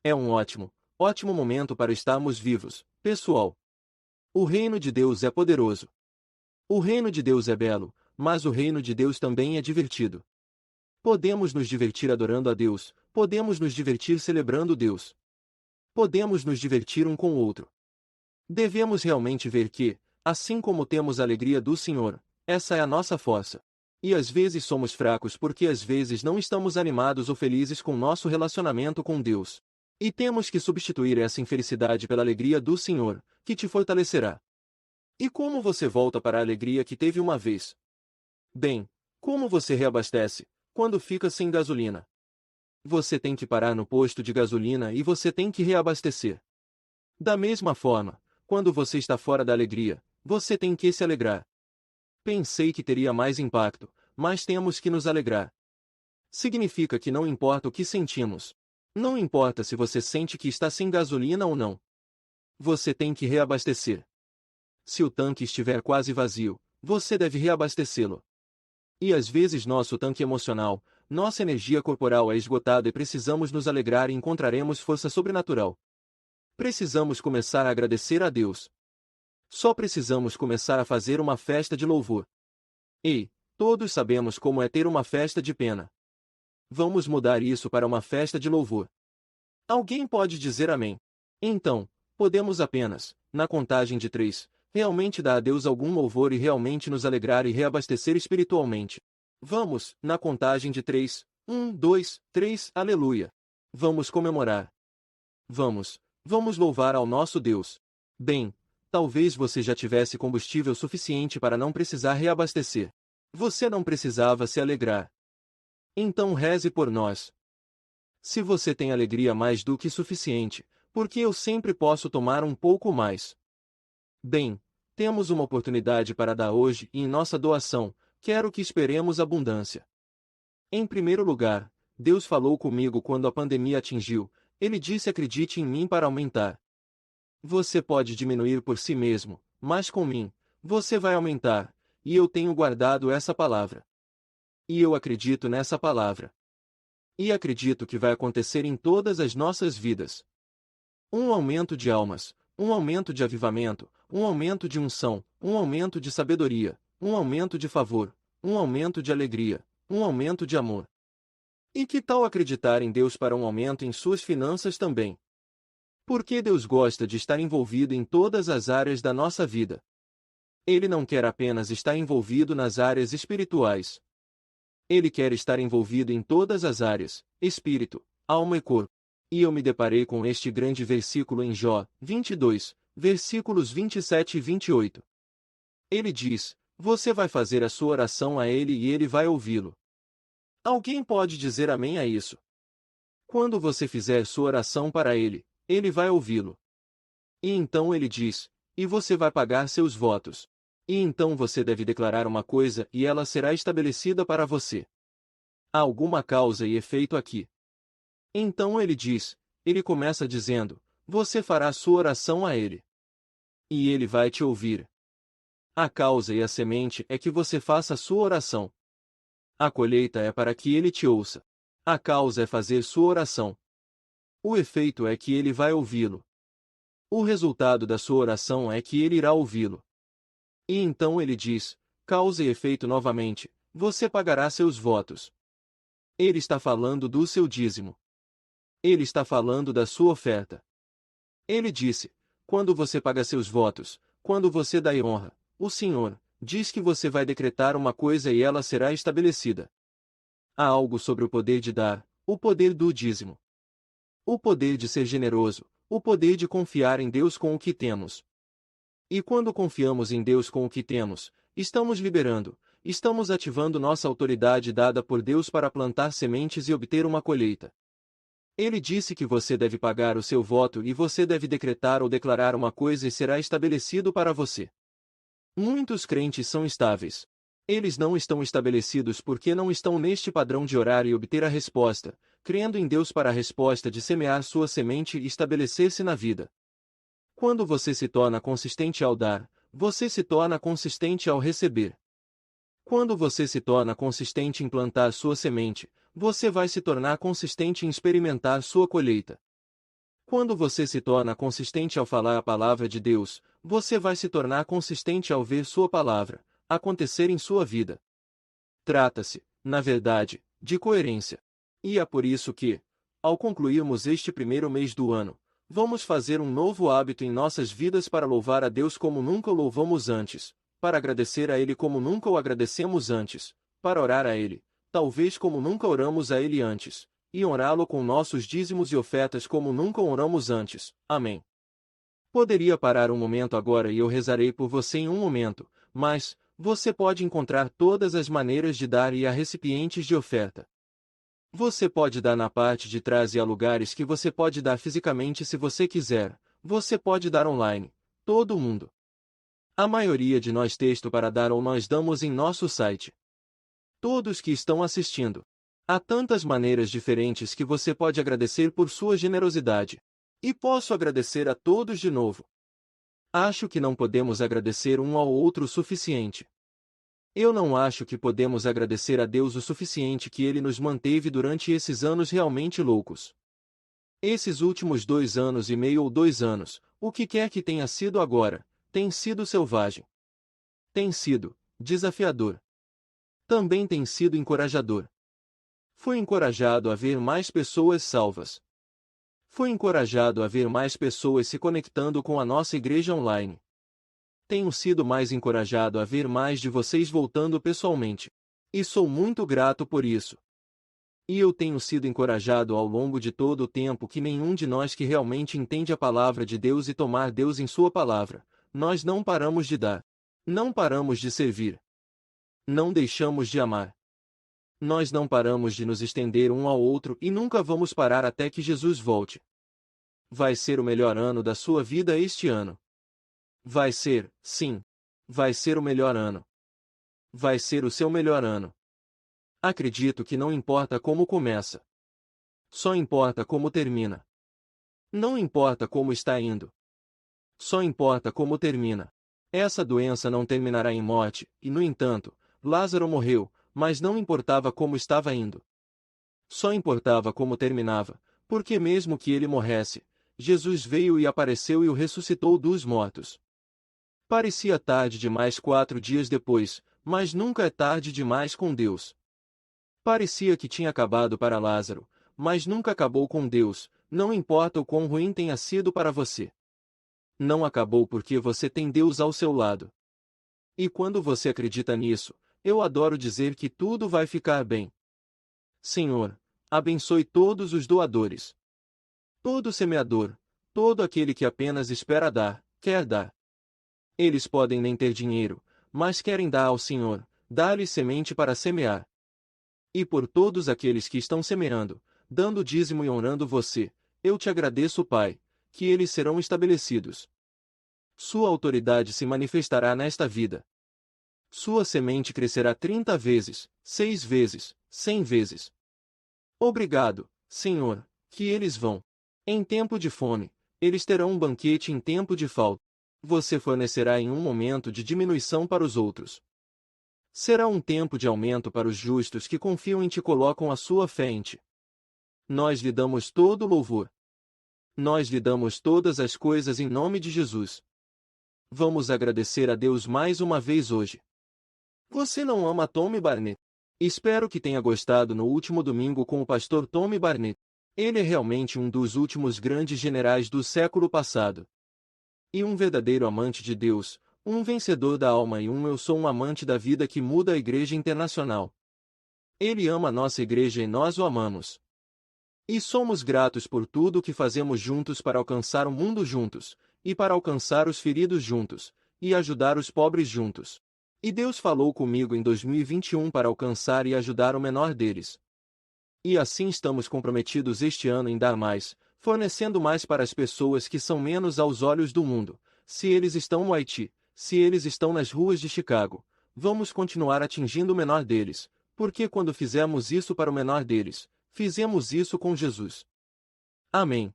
É um ótimo momento para estarmos vivos, pessoal. O reino de Deus é poderoso. O reino de Deus é belo, mas o reino de Deus também é divertido. Podemos nos divertir adorando a Deus, podemos nos divertir celebrando Deus. Podemos nos divertir um com o outro. Devemos realmente ver que, assim como temos a alegria do Senhor, essa é a nossa força. E às vezes somos fracos porque às vezes não estamos animados ou felizes com nosso relacionamento com Deus. E temos que substituir essa infelicidade pela alegria do Senhor, que te fortalecerá. E como você volta para a alegria que teve uma vez? Bem, como você reabastece, quando fica sem gasolina? Você tem que parar no posto de gasolina e você tem que reabastecer. Da mesma forma, quando você está fora da alegria, você tem que se alegrar. Pensei que teria mais impacto, mas temos que nos alegrar. Significa que não importa o que sentimos. Não importa se você sente que está sem gasolina ou não. Você tem que reabastecer. Se o tanque estiver quase vazio, você deve reabastecê-lo. E às vezes nosso tanque emocional, nossa energia corporal é esgotada e precisamos nos alegrar e encontraremos força sobrenatural. Precisamos começar a agradecer a Deus. Só precisamos começar a fazer uma festa de louvor. Ei, todos sabemos como é ter uma festa de pena. Vamos mudar isso para uma festa de louvor. Alguém pode dizer amém. Então, podemos apenas, na contagem de 3, realmente dar a Deus algum louvor e realmente nos alegrar e reabastecer espiritualmente. Vamos, na contagem de 3, 1, 2, 3, aleluia. Vamos comemorar. Vamos louvar ao nosso Deus. Bem, talvez você já tivesse combustível suficiente para não precisar reabastecer. Você não precisava se alegrar. Então reze por nós. Se você tem alegria mais do que suficiente, porque eu sempre posso tomar um pouco mais. Bem, temos uma oportunidade para dar hoje e em nossa doação, quero que esperemos abundância. Em primeiro lugar, Deus falou comigo quando a pandemia atingiu, Ele disse acredite em mim para aumentar. Você pode diminuir por si mesmo, mas com mim, você vai aumentar, e eu tenho guardado essa palavra. E eu acredito nessa palavra. E acredito que vai acontecer em todas as nossas vidas. Um aumento de almas, um aumento de avivamento, um aumento de unção, um aumento de sabedoria, um aumento de favor, um aumento de alegria, um aumento de amor. E que tal acreditar em Deus para um aumento em suas finanças também? Porque Deus gosta de estar envolvido em todas as áreas da nossa vida. Ele não quer apenas estar envolvido nas áreas espirituais. Ele quer estar envolvido em todas as áreas, espírito, alma e corpo. E eu me deparei com este grande versículo em Jó, 22, versículos 27 e 28. Ele diz, você vai fazer a sua oração a Ele e Ele vai ouvi-lo. Alguém pode dizer amém a isso? Quando você fizer sua oração para Ele, Ele vai ouvi-lo. E então Ele diz, e você vai pagar seus votos. E então você deve declarar uma coisa e ela será estabelecida para você. Há alguma causa e efeito aqui. Então ele começa dizendo, você fará sua oração a Ele. E Ele vai te ouvir. A causa e a semente é que você faça a sua oração. A colheita é para que Ele te ouça. A causa é fazer sua oração. O efeito é que Ele vai ouvi-lo. O resultado da sua oração é que Ele irá ouvi-lo. E então Ele diz, causa e efeito novamente, você pagará seus votos. Ele está falando do seu dízimo. Ele está falando da sua oferta. Ele disse, quando você paga seus votos, quando você dá honra, o Senhor diz que você vai decretar uma coisa e ela será estabelecida. Há algo sobre o poder de dar, o poder do dízimo. O poder de ser generoso, o poder de confiar em Deus com o que temos. E quando confiamos em Deus com o que temos, estamos liberando, estamos ativando nossa autoridade dada por Deus para plantar sementes e obter uma colheita. Ele disse que você deve pagar o seu voto e você deve decretar ou declarar uma coisa e será estabelecido para você. Muitos crentes são estáveis. Eles não estão estabelecidos porque não estão neste padrão de orar e obter a resposta, crendo em Deus para a resposta de semear sua semente e estabelecer-se na vida. Quando você se torna consistente ao dar, você se torna consistente ao receber. Quando você se torna consistente em plantar sua semente, você vai se tornar consistente em experimentar sua colheita. Quando você se torna consistente ao falar a palavra de Deus, você vai se tornar consistente ao ver sua palavra acontecer em sua vida. Trata-se, na verdade, de coerência. E é por isso que, ao concluirmos este primeiro mês do ano, vamos fazer um novo hábito em nossas vidas para louvar a Deus como nunca o louvamos antes, para agradecer a Ele como nunca o agradecemos antes, para orar a Ele, talvez como nunca oramos a Ele antes, e honrá-lo com nossos dízimos e ofertas como nunca oramos antes. Amém. Poderia parar um momento agora e eu rezarei por você em um momento, mas você pode encontrar todas as maneiras de dar e a recipientes de oferta. Você pode dar na parte de trás e há lugares que você pode dar fisicamente se você quiser. Você pode dar online. Todo mundo. A maioria de nós texto para dar ou nós damos em nosso site. Todos que estão assistindo. Há tantas maneiras diferentes que você pode agradecer por sua generosidade. E posso agradecer a todos de novo. Acho que não podemos agradecer um ao outro o suficiente. Eu não acho que podemos agradecer a Deus o suficiente que Ele nos manteve durante esses anos realmente loucos. Esses últimos 2 anos e meio ou 2 anos, o que quer que tenha sido agora, tem sido selvagem. Tem sido desafiador. Também tem sido encorajador. Fui encorajado a ver mais pessoas salvas. Fui encorajado a ver mais pessoas se conectando com a nossa igreja online. Tenho sido mais encorajado a ver mais de vocês voltando pessoalmente. E sou muito grato por isso. E eu tenho sido encorajado ao longo de todo o tempo que nenhum de nós que realmente entende a palavra de Deus e tomar Deus em sua palavra, nós não paramos de dar. Não paramos de servir. Não deixamos de amar. Nós não paramos de nos estender um ao outro e nunca vamos parar até que Jesus volte. Vai ser o melhor ano da sua vida este ano. Vai ser, sim. Vai ser o melhor ano. Vai ser o seu melhor ano. Acredito que não importa como começa. Só importa como termina. Não importa como está indo. Só importa como termina. Essa doença não terminará em morte, e no entanto, Lázaro morreu, mas não importava como estava indo. Só importava como terminava, porque mesmo que ele morresse, Jesus veio e apareceu e o ressuscitou dos mortos. Parecia tarde demais 4 dias depois, mas nunca é tarde demais com Deus. Parecia que tinha acabado para Lázaro, mas nunca acabou com Deus, não importa o quão ruim tenha sido para você. Não acabou porque você tem Deus ao seu lado. E quando você acredita nisso, eu adoro dizer que tudo vai ficar bem. Senhor, abençoe todos os doadores. Todo semeador, todo aquele que apenas espera dar, quer dar. Eles podem nem ter dinheiro, mas querem dar ao Senhor, dar-lhe semente para semear. E por todos aqueles que estão semeando, dando dízimo e honrando você, eu te agradeço, Pai, que eles serão estabelecidos. Sua autoridade se manifestará nesta vida. Sua semente crescerá 30 vezes, 6 vezes, 100 vezes. Obrigado, Senhor, que eles vão. Em tempo de fome, eles terão um banquete em tempo de falta. Você fornecerá em um momento de diminuição para os outros. Será um tempo de aumento para os justos que confiam em ti e colocam a sua fé em ti. Nós lhe damos todo o louvor. Nós lhe damos todas as coisas em nome de Jesus. Vamos agradecer a Deus mais uma vez hoje. Você não ama Tommy Barnett? Espero que tenha gostado no último domingo com o pastor Tommy Barnett. Ele é realmente um dos últimos grandes generais do século passado. E um verdadeiro amante de Deus, um vencedor da alma e eu sou um amante da vida que muda a Igreja Internacional. Ele ama nossa igreja e nós o amamos. E somos gratos por tudo o que fazemos juntos para alcançar o mundo juntos, e para alcançar os feridos juntos, e ajudar os pobres juntos. E Deus falou comigo em 2021 para alcançar e ajudar o menor deles. E assim estamos comprometidos este ano em dar mais, fornecendo mais para as pessoas que são menos aos olhos do mundo. Se eles estão no Haiti, se eles estão nas ruas de Chicago, vamos continuar atingindo o menor deles, porque quando fizemos isso para o menor deles, fizemos isso com Jesus. Amém.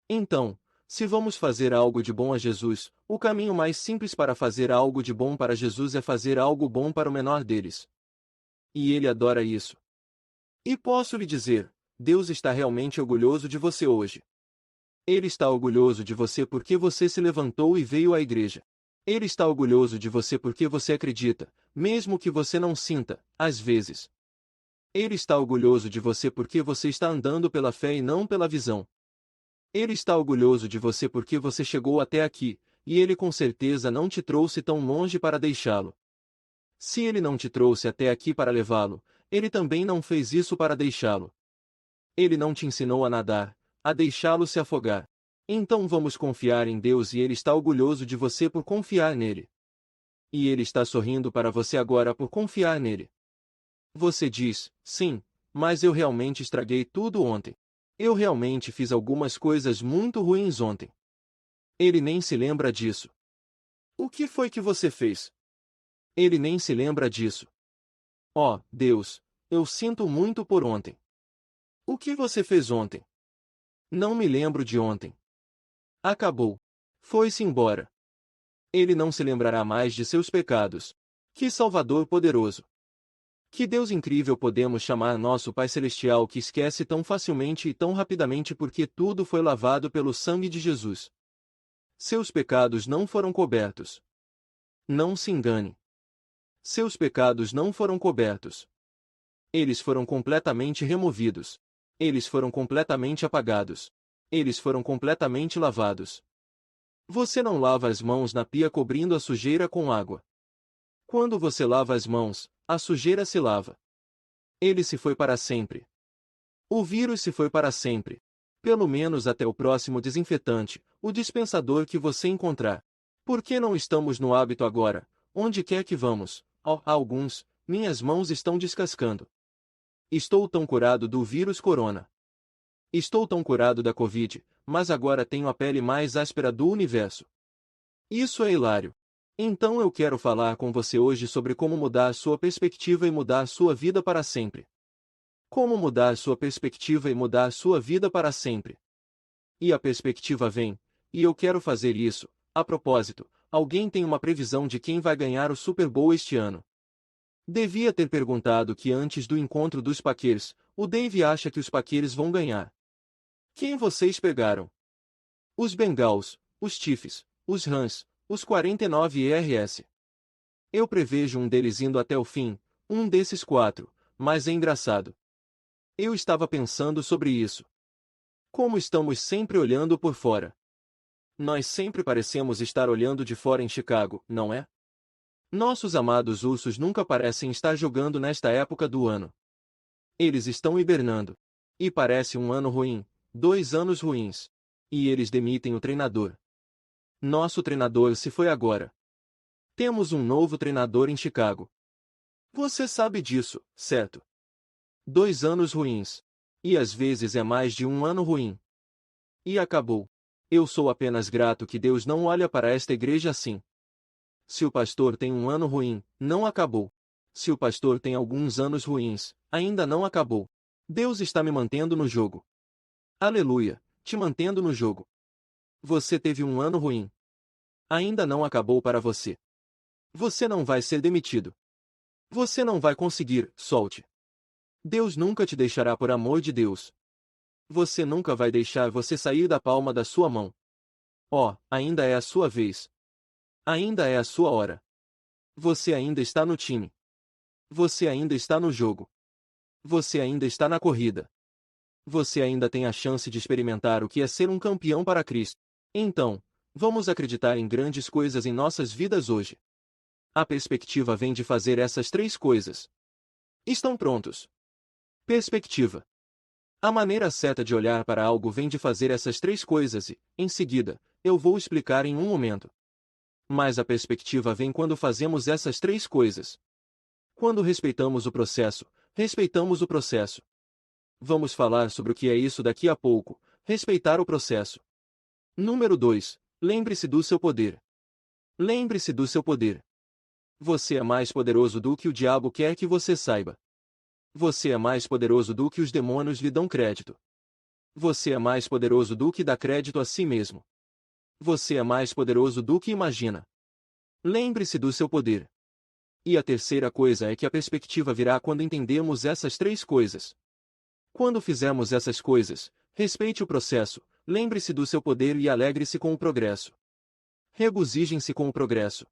Então, se vamos fazer algo de bom a Jesus, o caminho mais simples para fazer algo de bom para Jesus é fazer algo bom para o menor deles. E ele adora isso. E posso lhe dizer, Deus está realmente orgulhoso de você hoje. Ele está orgulhoso de você porque você se levantou e veio à igreja. Ele está orgulhoso de você porque você acredita, mesmo que você não sinta, às vezes. Ele está orgulhoso de você porque você está andando pela fé e não pela visão. Ele está orgulhoso de você porque você chegou até aqui, e ele com certeza não te trouxe tão longe para deixá-lo. Se ele não te trouxe até aqui para levá-lo, ele também não fez isso para deixá-lo. Ele não te ensinou a nadar, a deixá-lo se afogar. Então vamos confiar em Deus e ele está orgulhoso de você por confiar nele. E ele está sorrindo para você agora por confiar nele. Você diz, sim, mas eu realmente estraguei tudo ontem. Eu realmente fiz algumas coisas muito ruins ontem. Ele nem se lembra disso. O que foi que você fez? Ele nem se lembra disso. Oh, Deus, eu sinto muito por ontem. O que você fez ontem? Não me lembro de ontem. Acabou. Foi-se embora. Ele não se lembrará mais de seus pecados. Que Salvador poderoso! Que Deus incrível podemos chamar nosso Pai Celestial que esquece tão facilmente e tão rapidamente porque tudo foi lavado pelo sangue de Jesus. Seus pecados não foram cobertos. Não se engane. Seus pecados não foram cobertos. Eles foram completamente removidos. Eles foram completamente apagados. Eles foram completamente lavados. Você não lava as mãos na pia cobrindo a sujeira com água. Quando você lava as mãos, a sujeira se lava. Ele se foi para sempre. O vírus se foi para sempre. Pelo menos até o próximo desinfetante, o dispensador que você encontrar. Por que não estamos no hábito agora? Onde quer que vamos, alguns, minhas mãos estão descascando. Estou tão curado do vírus corona. Estou tão curado da Covid, mas agora tenho a pele mais áspera do universo. Isso é hilário. Então eu quero falar com você hoje sobre como mudar sua perspectiva e mudar sua vida para sempre. Como mudar sua perspectiva e mudar sua vida para sempre. E a perspectiva vem, e eu quero fazer isso. A propósito, alguém tem uma previsão de quem vai ganhar o Super Bowl este ano. Devia ter perguntado que antes do encontro dos Packers, o Dave acha que os Packers vão ganhar. Quem vocês pegaram? Os Bengals, os Chiefs, os Rams, os 49ers. Eu prevejo um deles indo até o fim, um desses quatro, mas é engraçado. Eu estava pensando sobre isso. Como estamos sempre olhando por fora. Nós sempre parecemos estar olhando de fora em Chicago, não é? Nossos amados ursos nunca parecem estar jogando nesta época do ano. Eles estão hibernando. E parece um ano ruim, 2 anos ruins. E eles demitem o treinador. Nosso treinador se foi agora. Temos um novo treinador em Chicago. Você sabe disso, certo? 2 anos ruins. E às vezes é mais de um ano ruim. E acabou. Eu sou apenas grato que Deus não olha para esta igreja assim. Se o pastor tem um ano ruim, não acabou. Se o pastor tem alguns anos ruins, ainda não acabou. Deus está me mantendo no jogo. Aleluia, te mantendo no jogo. Você teve um ano ruim. Ainda não acabou para você. Você não vai ser demitido. Você não vai conseguir, solte. Deus nunca te deixará por amor de Deus. Você nunca vai deixar você sair da palma da sua mão. Oh, ainda é a sua vez. Ainda é a sua hora. Você ainda está no time. Você ainda está no jogo. Você ainda está na corrida. Você ainda tem a chance de experimentar o que é ser um campeão para Cristo. Então, vamos acreditar em grandes coisas em nossas vidas hoje. A perspectiva vem de fazer essas 3 coisas. Estão prontos? Perspectiva. A maneira certa de olhar para algo vem de fazer essas 3 coisas e, em seguida, eu vou explicar em um momento. Mas a perspectiva vem quando fazemos essas 3 coisas. Quando respeitamos o processo, respeitamos o processo. Vamos falar sobre o que é isso daqui a pouco, respeitar o processo. Número 2. Lembre-se do seu poder. Lembre-se do seu poder. Você é mais poderoso do que o diabo quer que você saiba. Você é mais poderoso do que os demônios lhe dão crédito. Você é mais poderoso do que dá crédito a si mesmo. Você é mais poderoso do que imagina. Lembre-se do seu poder. E a terceira coisa é que a perspectiva virá quando entendemos essas 3 coisas. Quando fizermos essas coisas, respeite o processo, lembre-se do seu poder e alegre-se com o progresso. Regozijem-se com o progresso.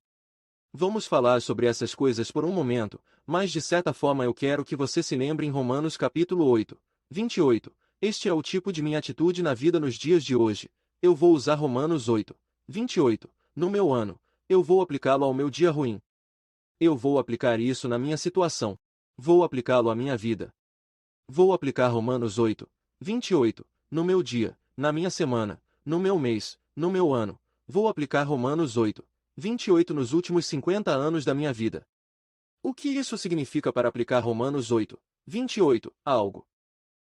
Vamos falar sobre essas coisas por um momento, mas de certa forma eu quero que você se lembre em Romanos capítulo 8, 28. Este é o tipo de minha atitude na vida nos dias de hoje. Eu vou usar Romanos 8, 28, no meu ano. Eu vou aplicá-lo ao meu dia ruim. Eu vou aplicar isso na minha situação. Vou aplicá-lo à minha vida. Vou aplicar Romanos 8, 28, no meu dia, na minha semana, no meu mês, no meu ano. Vou aplicar Romanos 8, 28 nos últimos 50 anos da minha vida. O que isso significa para aplicar Romanos 8, 28, a algo?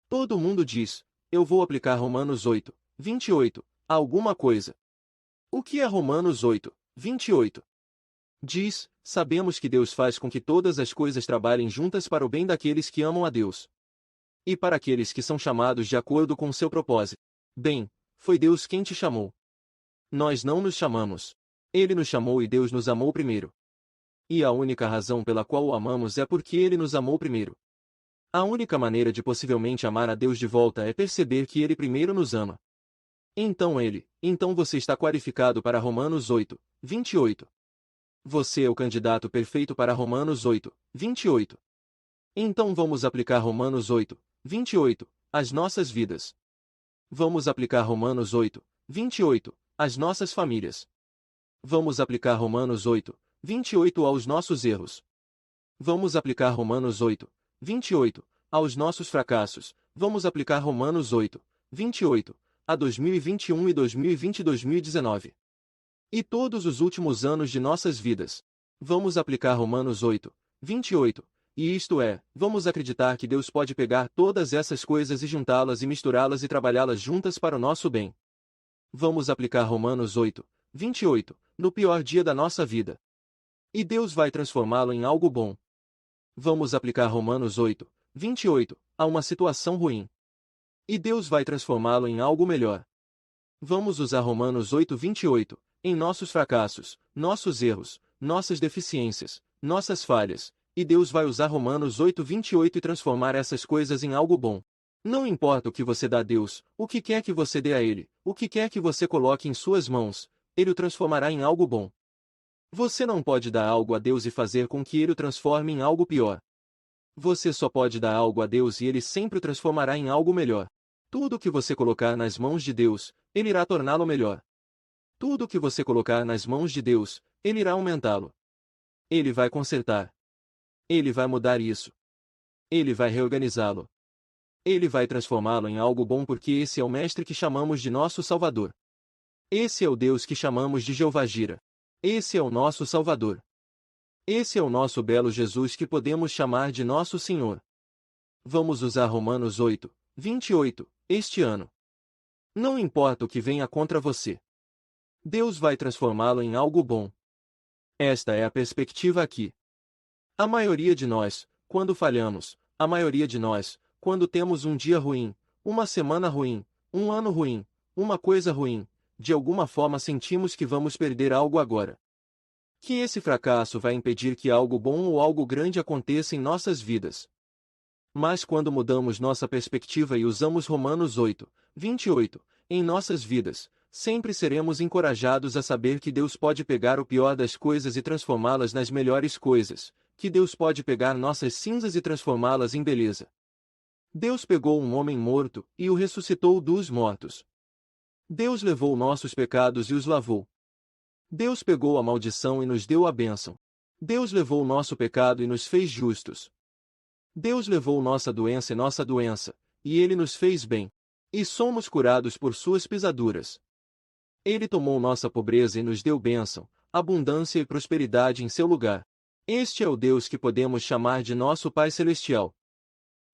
Todo mundo diz, eu vou aplicar Romanos 8, 28, a alguma coisa. O que é Romanos 8, 28? Diz, sabemos que Deus faz com que todas as coisas trabalhem juntas para o bem daqueles que amam a Deus. E para aqueles que são chamados de acordo com seu propósito. Bem, foi Deus quem te chamou. Nós não nos chamamos. Ele nos chamou e Deus nos amou primeiro. E a única razão pela qual o amamos é porque Ele nos amou primeiro. A única maneira de possivelmente amar a Deus de volta é perceber que Ele primeiro nos ama. Então você está qualificado para Romanos 8, 28. Você é o candidato perfeito para Romanos 8, 28. Então vamos aplicar Romanos 8, 28, às nossas vidas. Vamos aplicar Romanos 8, 28, às nossas famílias. Vamos aplicar Romanos 8, 28 aos nossos erros. Vamos aplicar Romanos 8, 28, aos nossos fracassos. Vamos aplicar Romanos 8, 28, a 2021 e 2020 e 2019. E todos os últimos anos de nossas vidas. Vamos aplicar Romanos 8, 28, e isto é, vamos acreditar que Deus pode pegar todas essas coisas e juntá-las e misturá-las e trabalhá-las juntas para o nosso bem. Vamos aplicar Romanos 8, 28, no pior dia da nossa vida. E Deus vai transformá-lo em algo bom. Vamos aplicar Romanos 8, 28, a uma situação ruim. E Deus vai transformá-lo em algo melhor. Vamos usar Romanos 8, 28, em nossos fracassos, nossos erros, nossas deficiências, nossas falhas, e Deus vai usar Romanos 8, 28 e transformar essas coisas em algo bom. Não importa o que você dá a Deus, o que quer que você dê a Ele, o que quer que você coloque em suas mãos, Ele o transformará em algo bom. Você não pode dar algo a Deus e fazer com que Ele o transforme em algo pior. Você só pode dar algo a Deus e Ele sempre o transformará em algo melhor. Tudo o que você colocar nas mãos de Deus, Ele irá torná-lo melhor. Tudo o que você colocar nas mãos de Deus, Ele irá aumentá-lo. Ele vai consertar. Ele vai mudar isso. Ele vai reorganizá-lo. Ele vai transformá-lo em algo bom porque esse é o Mestre que chamamos de nosso Salvador. Esse é o Deus que chamamos de Jeová Jira. Esse é o nosso Salvador. Esse é o nosso belo Jesus que podemos chamar de nosso Senhor. Vamos usar Romanos 8, 28, este ano. Não importa o que venha contra você. Deus vai transformá-lo em algo bom. Esta é a perspectiva aqui. A maioria de nós, quando falhamos, a maioria de nós, quando temos um dia ruim, uma semana ruim, um ano ruim, uma coisa ruim, de alguma forma sentimos que vamos perder algo agora. Que esse fracasso vai impedir que algo bom ou algo grande aconteça em nossas vidas. Mas quando mudamos nossa perspectiva e usamos Romanos 8, 28, em nossas vidas, sempre seremos encorajados a saber que Deus pode pegar o pior das coisas e transformá-las nas melhores coisas, que Deus pode pegar nossas cinzas e transformá-las em beleza. Deus pegou um homem morto e o ressuscitou dos mortos. Deus levou nossos pecados e os lavou. Deus pegou a maldição e nos deu a bênção. Deus levou nosso pecado e nos fez justos. Deus levou nossa doença e nossa doença, e Ele nos fez bem. E somos curados por suas pisaduras. Ele tomou nossa pobreza e nos deu bênção, abundância e prosperidade em seu lugar. Este é o Deus que podemos chamar de nosso Pai Celestial.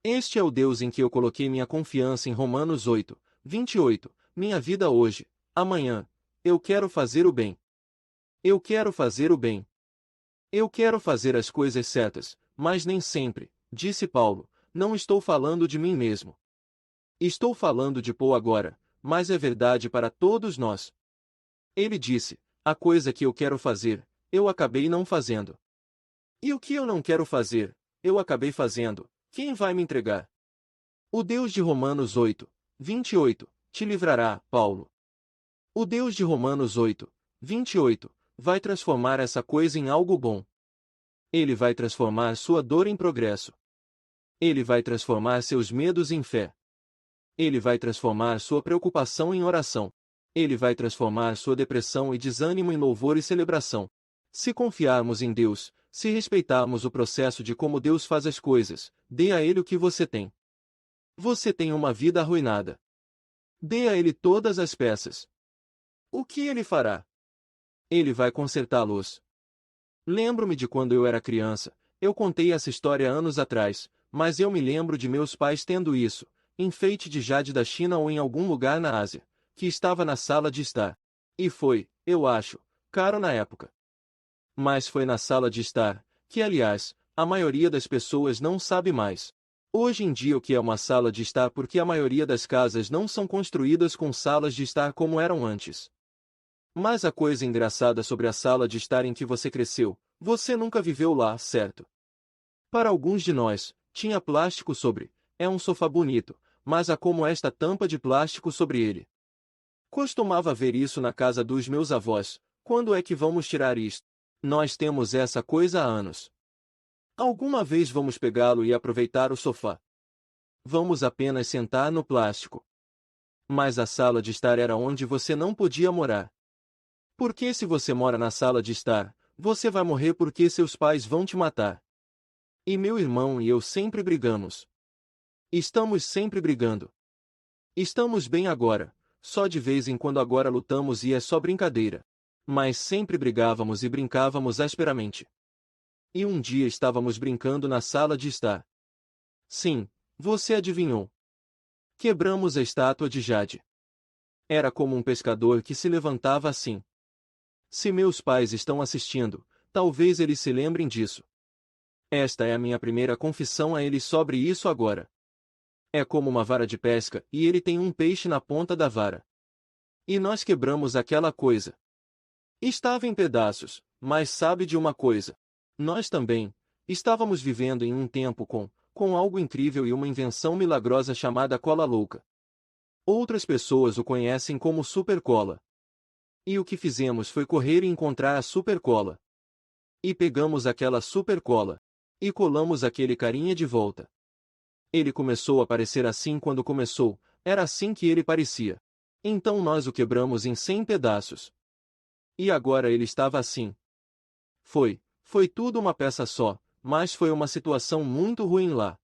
Este é o Deus em que eu coloquei minha confiança em Romanos 8, 28, minha vida hoje, amanhã. Eu quero fazer o bem. Eu quero fazer o bem. Eu quero fazer as coisas certas, mas nem sempre, disse Paulo, não estou falando de mim mesmo. Estou falando de Paul agora, mas é verdade para todos nós. Ele disse, a coisa que eu quero fazer, eu acabei não fazendo. E o que eu não quero fazer, eu acabei fazendo, quem vai me entregar? O Deus de Romanos 8, 28, te livrará, Paulo. O Deus de Romanos 8, 28, vai transformar essa coisa em algo bom. Ele vai transformar sua dor em progresso. Ele vai transformar seus medos em fé. Ele vai transformar sua preocupação em oração. Ele vai transformar sua depressão e desânimo em louvor e celebração. Se confiarmos em Deus, se respeitarmos o processo de como Deus faz as coisas, dê a Ele o que você tem. Você tem uma vida arruinada. Dê a Ele todas as peças. O que Ele fará? Ele vai consertá-los. Lembro-me de quando eu era criança, eu contei essa história anos atrás, mas eu me lembro de meus pais tendo isso, enfeite de jade da China ou em algum lugar na Ásia, que estava na sala de estar. E foi, eu acho, caro na época. Mas foi na sala de estar, que aliás, a maioria das pessoas não sabe mais. Hoje em dia o que é uma sala de estar porque a maioria das casas não são construídas com salas de estar como eram antes. Mas a coisa engraçada sobre a sala de estar em que você cresceu, você nunca viveu lá, certo? Para alguns de nós, tinha plástico sobre, é um sofá bonito, mas há como esta tampa de plástico sobre ele. Costumava ver isso na casa dos meus avós, quando é que vamos tirar isto? Nós temos essa coisa há anos. Alguma vez vamos pegá-lo e aproveitar o sofá. Vamos apenas sentar no plástico. Mas a sala de estar era onde você não podia morar. Porque se você mora na sala de estar, você vai morrer porque seus pais vão te matar. E meu irmão e eu sempre brigamos. Estamos sempre brigando. Estamos bem agora, só de vez em quando agora lutamos e é só brincadeira. Mas sempre brigávamos e brincávamos asperamente. E um dia estávamos brincando na sala de estar. Sim, você adivinhou. Quebramos a estátua de Jade. Era como um pescador que se levantava assim. Se meus pais estão assistindo, talvez eles se lembrem disso. Esta é a minha primeira confissão a eles sobre isso agora. É como uma vara de pesca e ele tem um peixe na ponta da vara. E nós quebramos aquela coisa. Estava em pedaços, mas sabe de uma coisa? Nós também estávamos vivendo em um tempo com algo incrível e uma invenção milagrosa chamada cola louca. Outras pessoas o conhecem como supercola. E o que fizemos foi correr e encontrar a supercola. E pegamos aquela supercola. E colamos aquele carinha de volta. Ele começou a parecer assim quando começou, era assim que ele parecia. Então nós o quebramos em 100 pedaços. E agora ele estava assim. Foi tudo uma peça só, mas foi uma situação muito ruim lá.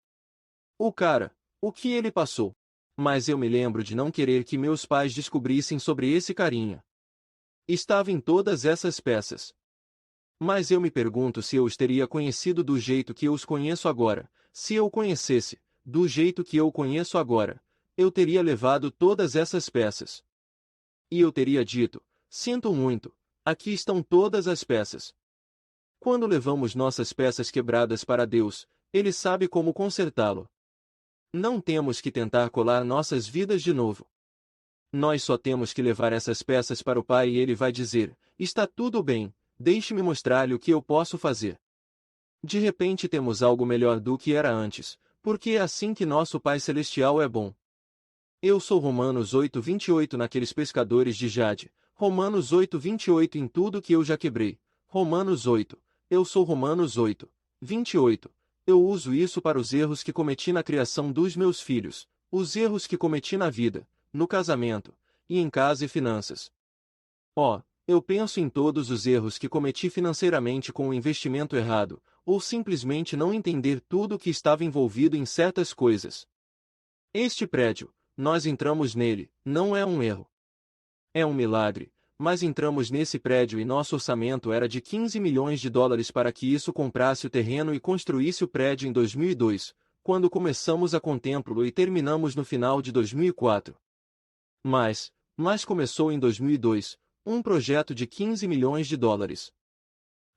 O cara, o que ele passou? Mas eu me lembro de não querer que meus pais descobrissem sobre esse carinha. Estava em todas essas peças. Mas eu me pergunto se eu os teria conhecido do jeito que eu os conheço agora. Se eu o conhecesse, do jeito que eu o conheço agora, eu teria levado todas essas peças. E eu teria dito, sinto muito, aqui estão todas as peças. Quando levamos nossas peças quebradas para Deus, Ele sabe como consertá-lo. Não temos que tentar colar nossas vidas de novo. Nós só temos que levar essas peças para o Pai e Ele vai dizer, está tudo bem, deixe-me mostrar-lhe o que eu posso fazer. De repente temos algo melhor do que era antes, porque é assim que nosso Pai Celestial é bom. Eu sou Romanos 8:28 naqueles pescadores de Jade, Romanos 8:28 em tudo que eu já quebrei, Romanos 8, eu sou Romanos 8:28. Eu uso isso para os erros que cometi na criação dos meus filhos, os erros que cometi na vida, no casamento, e em casa e finanças. Eu penso em todos os erros que cometi financeiramente com o investimento errado, ou simplesmente não entender tudo o que estava envolvido em certas coisas. Este prédio, nós entramos nele, não é um erro. É um milagre, mas entramos nesse prédio e nosso orçamento era de 15 milhões de dólares para que isso comprasse o terreno e construísse o prédio em 2002, quando começamos a contemplo-lo e terminamos no final de 2004. Mas começou em 2002, um projeto de 15 milhões de dólares.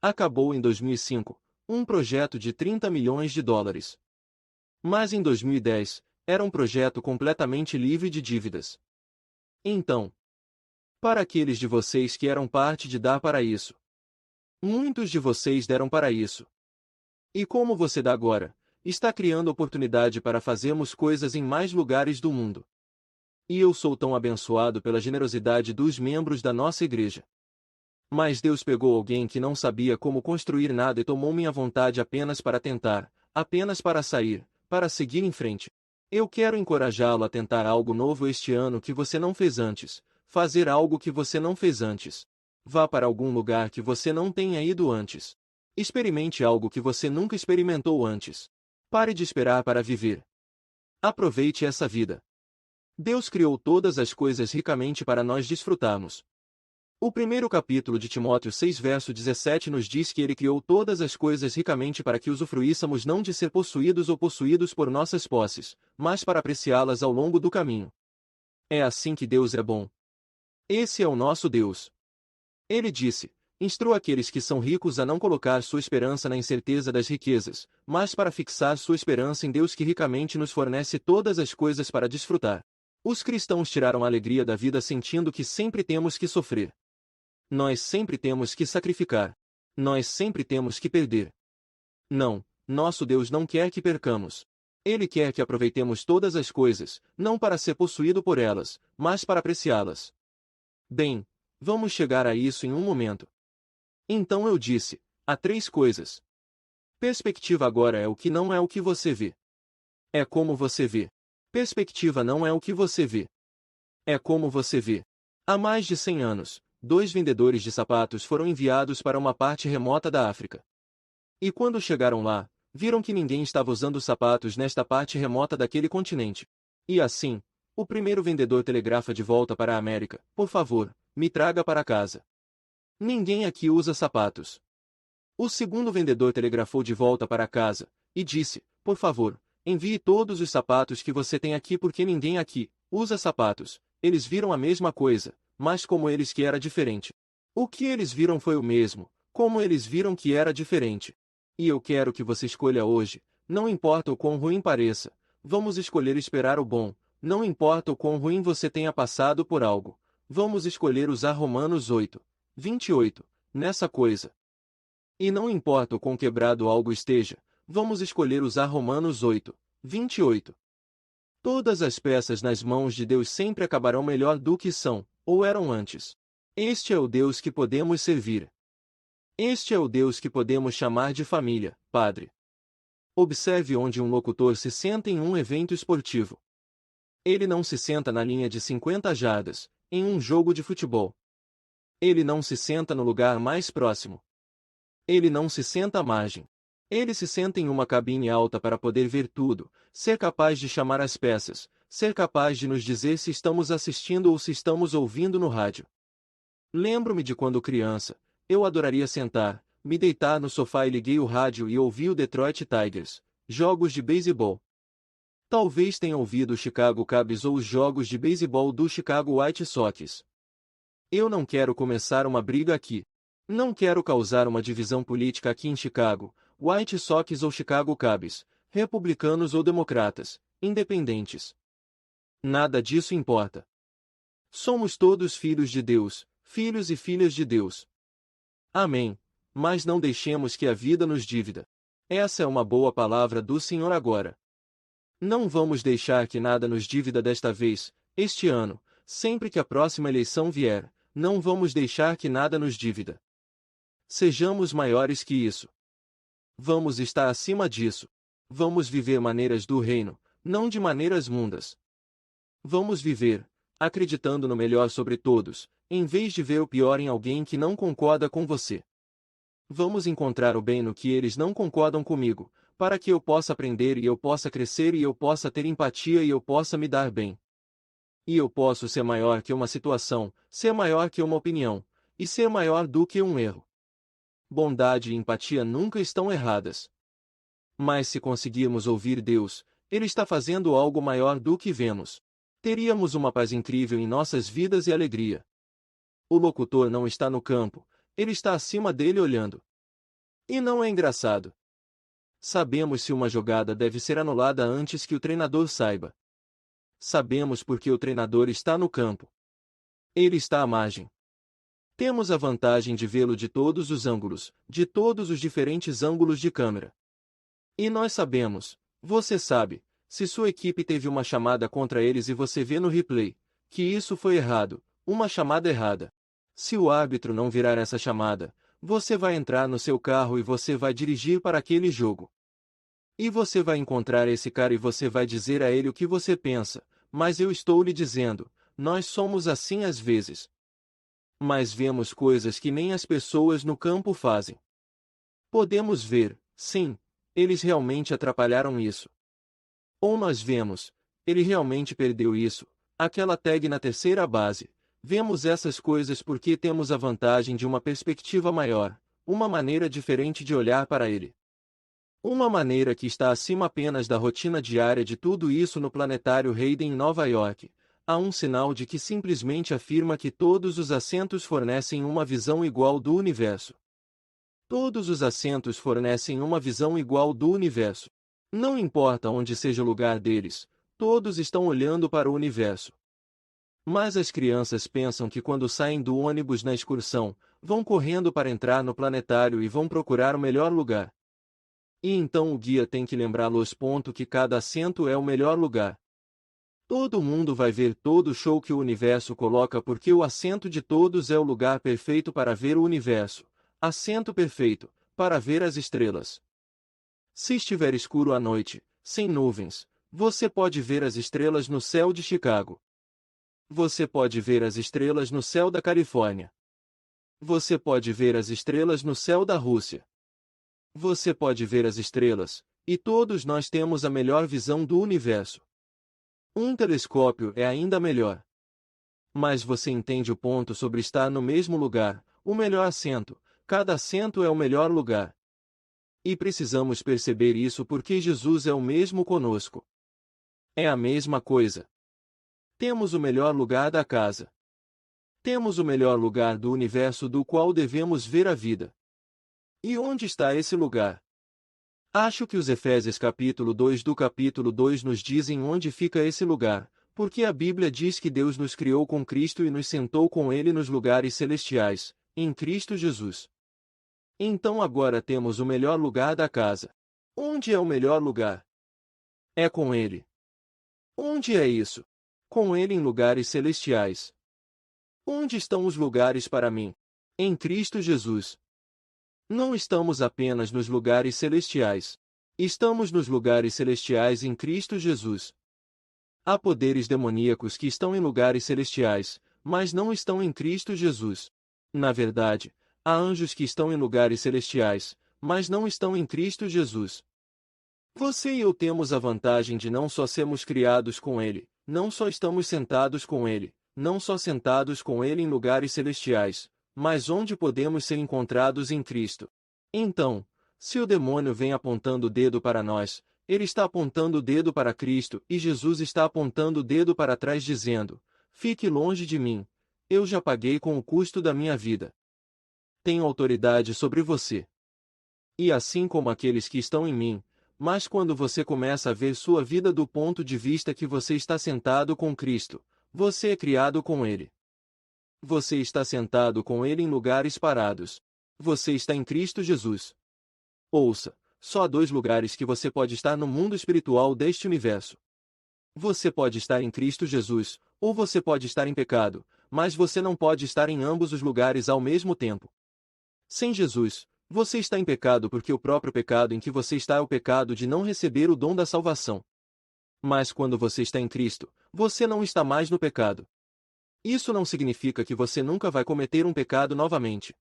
Acabou em 2005, um projeto de 30 milhões de dólares. Mas em 2010, era um projeto completamente livre de dívidas. Então, para aqueles de vocês que eram parte de dar para isso, muitos de vocês deram para isso. E como você dá agora, está criando oportunidade para fazermos coisas em mais lugares do mundo. E eu sou tão abençoado pela generosidade dos membros da nossa igreja. Mas Deus pegou alguém que não sabia como construir nada e tomou minha vontade apenas para tentar, apenas para sair, para seguir em frente. Eu quero encorajá-lo a tentar algo novo este ano que você não fez antes, fazer algo que você não fez antes. Vá para algum lugar que você não tenha ido antes. Experimente algo que você nunca experimentou antes. Pare de esperar para viver. Aproveite essa vida. Deus criou todas as coisas ricamente para nós desfrutarmos. O primeiro capítulo de Timóteo 6 verso 17 nos diz que ele criou todas as coisas ricamente para que usufruíssemos não de ser possuídos ou possuídos por nossas posses, mas para apreciá-las ao longo do caminho. É assim que Deus é bom. Esse é o nosso Deus. Ele disse: instrua aqueles que são ricos a não colocar sua esperança na incerteza das riquezas, mas para fixar sua esperança em Deus que ricamente nos fornece todas as coisas para desfrutar. Os cristãos tiraram a alegria da vida sentindo que sempre temos que sofrer. Nós sempre temos que sacrificar. Nós sempre temos que perder. Não, nosso Deus não quer que percamos. Ele quer que aproveitemos todas as coisas, não para ser possuído por elas, mas para apreciá-las. Bem, vamos chegar a isso em um momento. Então eu disse: há 3 coisas. Perspectiva agora é o que não é o que você vê. É como você vê. Perspectiva não é o que você vê. É como você vê. Há mais de 100 anos, 2 vendedores de sapatos foram enviados para uma parte remota da África. E quando chegaram lá, viram que ninguém estava usando sapatos nesta parte remota daquele continente. E assim, o primeiro vendedor telegrafa de volta para a América: por favor, me traga para casa. Ninguém aqui usa sapatos. O segundo vendedor telegrafou de volta para casa, e disse: por favor, envie todos os sapatos que você tem aqui porque ninguém aqui usa sapatos. Eles viram a mesma coisa, mas como eles que era diferente. O que eles viram foi o mesmo, como eles viram que era diferente. E eu quero que você escolha hoje, não importa o quão ruim pareça, vamos escolher esperar o bom, não importa o quão ruim você tenha passado por algo, vamos escolher usar Romanos 8, 28, nessa coisa. E não importa o quão quebrado algo esteja, vamos escolher usar Romanos 8, 28. Todas as peças nas mãos de Deus sempre acabarão melhor do que são, ou eram antes. Este é o Deus que podemos servir. Este é o Deus que podemos chamar de família, Padre. Observe onde um locutor se senta em um evento esportivo. Ele não se senta na linha de 50 jardas, em um jogo de futebol. Ele não se senta no lugar mais próximo. Ele não se senta à margem. Ele se senta em uma cabine alta para poder ver tudo, ser capaz de chamar as peças, ser capaz de nos dizer se estamos assistindo ou se estamos ouvindo no rádio. Lembro-me de quando criança, eu adoraria sentar, me deitar no sofá e liguei o rádio e ouvi o Detroit Tigers, jogos de beisebol. Talvez tenha ouvido o Chicago Cubs ou os jogos de beisebol do Chicago White Sox. Eu não quero começar uma briga aqui. Não quero causar uma divisão política aqui em Chicago, White Sox ou Chicago Cubs, republicanos ou democratas, independentes. Nada disso importa. Somos todos filhos de Deus, filhos e filhas de Deus. Amém. Mas não deixemos que a vida nos divida. Essa é uma boa palavra do Senhor agora. Não vamos deixar que nada nos divida desta vez, este ano, sempre que a próxima eleição vier, não vamos deixar que nada nos divida. Sejamos maiores que isso. Vamos estar acima disso. Vamos viver maneiras do reino, não de maneiras mundas. Vamos viver, acreditando no melhor sobre todos, em vez de ver o pior em alguém que não concorda com você. Vamos encontrar o bem no que eles não concordam comigo, para que eu possa aprender e eu possa crescer e eu possa ter empatia e eu possa me dar bem. E eu posso ser maior que uma situação, ser maior que uma opinião, e ser maior do que um erro. Bondade e empatia nunca estão erradas. Mas se conseguirmos ouvir Deus, Ele está fazendo algo maior do que vemos. Teríamos uma paz incrível em nossas vidas e alegria. O locutor não está no campo, ele está acima dele olhando. E não é engraçado. Sabemos se uma jogada deve ser anulada antes que o treinador saiba. Sabemos porque o treinador está no campo. Ele está à margem. Temos a vantagem de vê-lo de todos os ângulos, de todos os diferentes ângulos de câmera. E nós sabemos, você sabe, Se sua equipe teve uma chamada contra eles e você vê no replay que isso foi errado, uma chamada errada. Se o árbitro não virar essa chamada, você vai entrar no seu carro e você vai dirigir para aquele jogo. E você vai encontrar esse cara e você vai dizer a ele o que você pensa, mas eu estou lhe dizendo, nós somos assim às vezes. Mas vemos coisas que nem as pessoas no campo fazem. Podemos ver, sim, eles realmente atrapalharam isso. Ou nós vemos, ele realmente perdeu isso, aquela tag na terceira base. Vemos essas coisas porque temos a vantagem de uma perspectiva maior, uma maneira diferente de olhar para ele. Uma maneira que está acima apenas da rotina diária de tudo isso no planetário Hayden em Nova York. Há um sinal de que simplesmente afirma que todos os assentos fornecem uma visão igual do universo. Todos os assentos fornecem uma visão igual do universo. Não importa onde seja o lugar deles, todos estão olhando para o universo. Mas as crianças pensam que quando saem do ônibus na excursão, vão correndo para entrar no planetário e vão procurar o melhor lugar. E então o guia tem que lembrá-los que cada assento é o melhor lugar. Todo mundo vai ver todo o show que o universo coloca porque o assento de todos é o lugar perfeito para ver o universo, assento perfeito, para ver as estrelas. Se estiver escuro à noite, sem nuvens, você pode ver as estrelas no céu de Chicago. Você pode ver as estrelas no céu da Califórnia. Você pode ver as estrelas no céu da Rússia. Você pode ver as estrelas, e todos nós temos a melhor visão do universo. Um telescópio é ainda melhor. Mas você entende o ponto sobre estar no mesmo lugar, o melhor assento, cada assento é o melhor lugar. E precisamos perceber isso porque Jesus é o mesmo conosco. É a mesma coisa. Temos o melhor lugar da casa. Temos o melhor lugar do universo do qual devemos ver a vida. E onde está esse lugar? Acho que os Efésios capítulo 2 do capítulo 2 nos dizem onde fica esse lugar, porque a Bíblia diz que Deus nos criou com Cristo e nos sentou com Ele nos lugares celestiais, em Cristo Jesus. Então agora temos o melhor lugar da casa. Onde é o melhor lugar? É com Ele. Onde é isso? Com Ele em lugares celestiais. Onde estão os lugares para mim? Em Cristo Jesus. Não estamos apenas nos lugares celestiais. Estamos nos lugares celestiais em Cristo Jesus. Há poderes demoníacos que estão em lugares celestiais, mas não estão em Cristo Jesus. Na verdade, há anjos que estão em lugares celestiais, mas não estão em Cristo Jesus. Você e eu temos a vantagem de não só sermos criados com Ele, não só estamos sentados com Ele, não só sentados com Ele em lugares celestiais, mas onde podemos ser encontrados em Cristo. Então, se o demônio vem apontando o dedo para nós, ele está apontando o dedo para Cristo e Jesus está apontando o dedo para trás dizendo, fique longe de mim, eu já paguei com o custo da minha vida. Tenho autoridade sobre você. E assim como aqueles que estão em mim, mas quando você começa a ver sua vida do ponto de vista que você está sentado com Cristo, você é criado com Ele. Você está sentado com Ele em lugares parados. Você está em Cristo Jesus. Ouça, só há dois lugares que você pode estar no mundo espiritual deste universo. Você pode estar em Cristo Jesus, ou você pode estar em pecado, mas você não pode estar em ambos os lugares ao mesmo tempo. Sem Jesus, você está em pecado porque o próprio pecado em que você está é o pecado de não receber o dom da salvação. Mas quando você está em Cristo, você não está mais no pecado. Isso não significa que você nunca vai cometer um pecado novamente.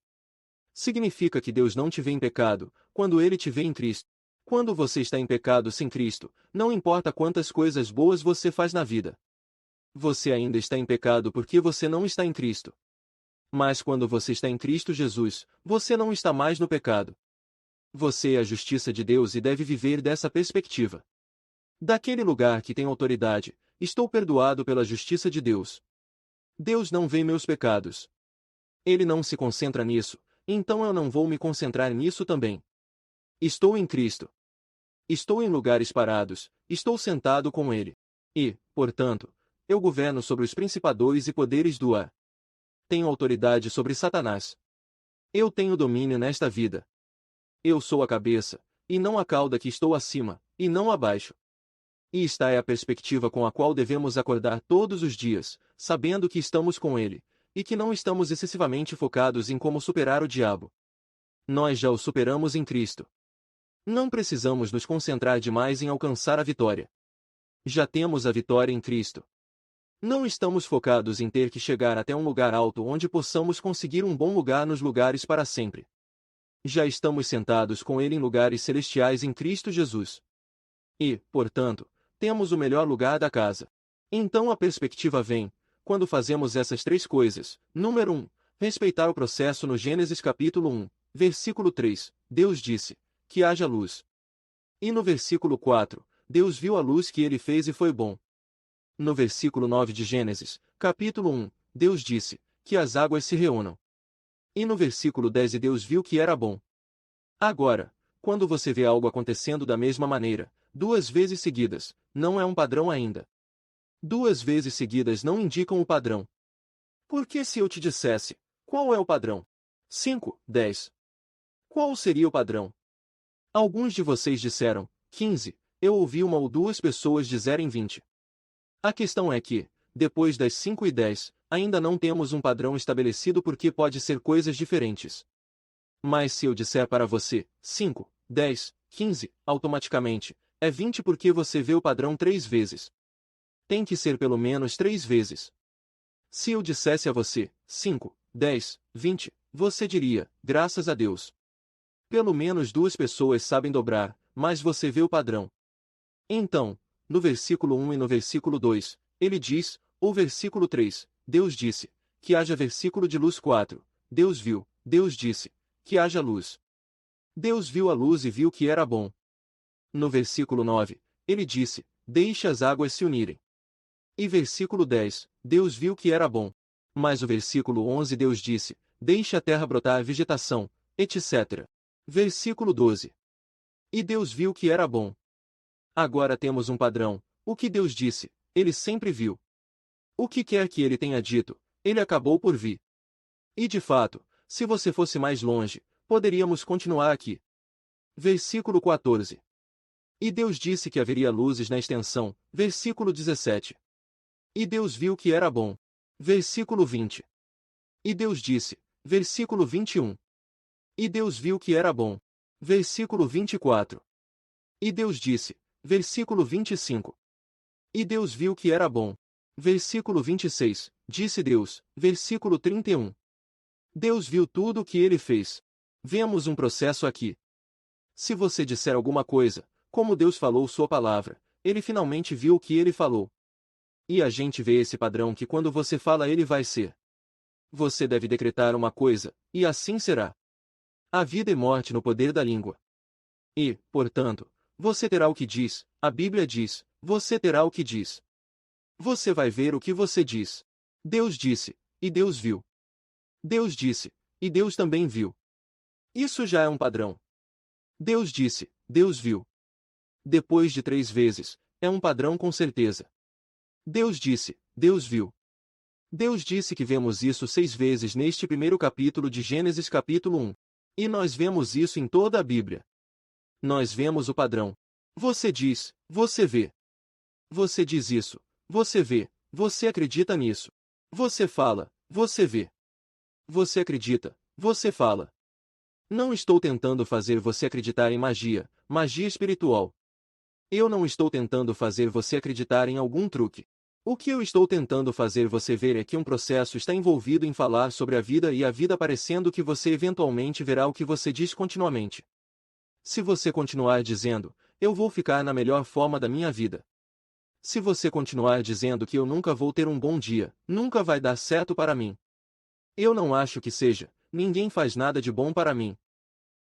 Significa que Deus não te vê em pecado, quando Ele te vê em Cristo. Quando você está em pecado sem Cristo, não importa quantas coisas boas você faz na vida. Você ainda está em pecado porque você não está em Cristo. Mas quando você está em Cristo Jesus, você não está mais no pecado. Você é a justiça de Deus e deve viver dessa perspectiva. Daquele lugar que tem autoridade, estou perdoado pela justiça de Deus. Deus não vê meus pecados. Ele não se concentra nisso, então eu não vou me concentrar nisso também. Estou em Cristo. Estou em lugares parados, estou sentado com Ele. E, portanto, eu governo sobre os principados e poderes do ar. Tenho autoridade sobre Satanás. Eu tenho domínio nesta vida. Eu sou a cabeça, e não a cauda que estou acima, e não abaixo. E esta é a perspectiva com a qual devemos acordar todos os dias, sabendo que estamos com Ele, e que não estamos excessivamente focados em como superar o diabo. Nós já o superamos em Cristo. Não precisamos nos concentrar demais em alcançar a vitória. Já temos a vitória em Cristo. Não estamos focados em ter que chegar até um lugar alto onde possamos conseguir um bom lugar nos lugares para sempre. Já estamos sentados com Ele em lugares celestiais em Cristo Jesus. E, portanto, temos o melhor lugar da casa. Então a perspectiva vem, quando fazemos essas três coisas. Número 1. Respeitar o processo. No Gênesis capítulo 1, versículo 3, Deus disse, que haja luz. E no versículo 4, Deus viu a luz que ele fez e foi bom. No versículo 9 de Gênesis, capítulo 1, Deus disse, que as águas se reúnam. E no versículo 10 Deus viu que era bom. Agora, quando você vê algo acontecendo da mesma maneira, duas vezes seguidas, não é um padrão ainda. Duas vezes seguidas não indicam o padrão. Porque se eu te dissesse, qual é o padrão? 5, 10. Qual seria o padrão? Alguns de vocês disseram, 15, eu ouvi uma ou duas pessoas dizerem 20. A questão é que, depois das 5 e 10, ainda não temos um padrão estabelecido porque pode ser coisas diferentes. Mas se eu disser para você, 5, 10, 15, automaticamente, é 20 porque você vê o padrão 3 vezes. Tem que ser pelo menos 3 vezes. Se eu dissesse a você, 5, 10, 20, você diria, graças a Deus. Pelo menos 2 pessoas sabem dobrar, mas você vê o padrão. Então, no versículo 1 e no versículo 2, ele diz, ou versículo 3, Deus disse, que haja versículo de luz 4, Deus viu, Deus disse, que haja luz. Deus viu a luz e viu que era bom. No versículo 9, ele disse, deixe as águas se unirem. E versículo 10, Deus viu que era bom. Mas o versículo 11 Deus disse, deixe a terra brotar vegetação, etc. Versículo 12. E Deus viu que era bom. Agora temos um padrão, o que Deus disse, ele sempre viu. O que quer que ele tenha dito, ele acabou por vir. E de fato, se você fosse mais longe, poderíamos continuar aqui. Versículo 14. E Deus disse que haveria luzes na extensão, versículo 17. E Deus viu que era bom. Versículo 20. E Deus disse, versículo 21. E Deus viu que era bom. Versículo 24. E Deus disse, versículo 25. E Deus viu que era bom. Versículo 26, disse Deus, versículo 31. Deus viu tudo o que ele fez. Vemos um processo aqui. Se você disser alguma coisa, como Deus falou sua palavra, ele finalmente viu o que ele falou. E a gente vê esse padrão que quando você fala ele vai ser. Você deve decretar uma coisa, e assim será. Há vida e morte no poder da língua. E, portanto, você terá o que diz, a Bíblia diz, você terá o que diz. Você vai ver o que você diz. Deus disse, e Deus viu. Deus disse, e Deus também viu. Isso já é um padrão. Deus disse, Deus viu. Depois de 3 vezes, é um padrão com certeza. Deus disse, Deus viu. Deus disse que vemos isso 6 vezes neste primeiro capítulo de Gênesis capítulo 1. E nós vemos isso em toda a Bíblia. Nós vemos o padrão. Você diz, você vê. Você diz isso, você vê, você acredita nisso. Você fala, você vê. Você acredita, você fala. Não estou tentando fazer você acreditar em magia, magia espiritual. Eu não estou tentando fazer você acreditar em algum truque. O que eu estou tentando fazer você ver é que um processo está envolvido em falar sobre a vida e a vida parecendo que você eventualmente verá o que você diz continuamente. Se você continuar dizendo, eu vou ficar na melhor forma da minha vida. Se você continuar dizendo que eu nunca vou ter um bom dia, nunca vai dar certo para mim. Eu não acho que seja, ninguém faz nada de bom para mim.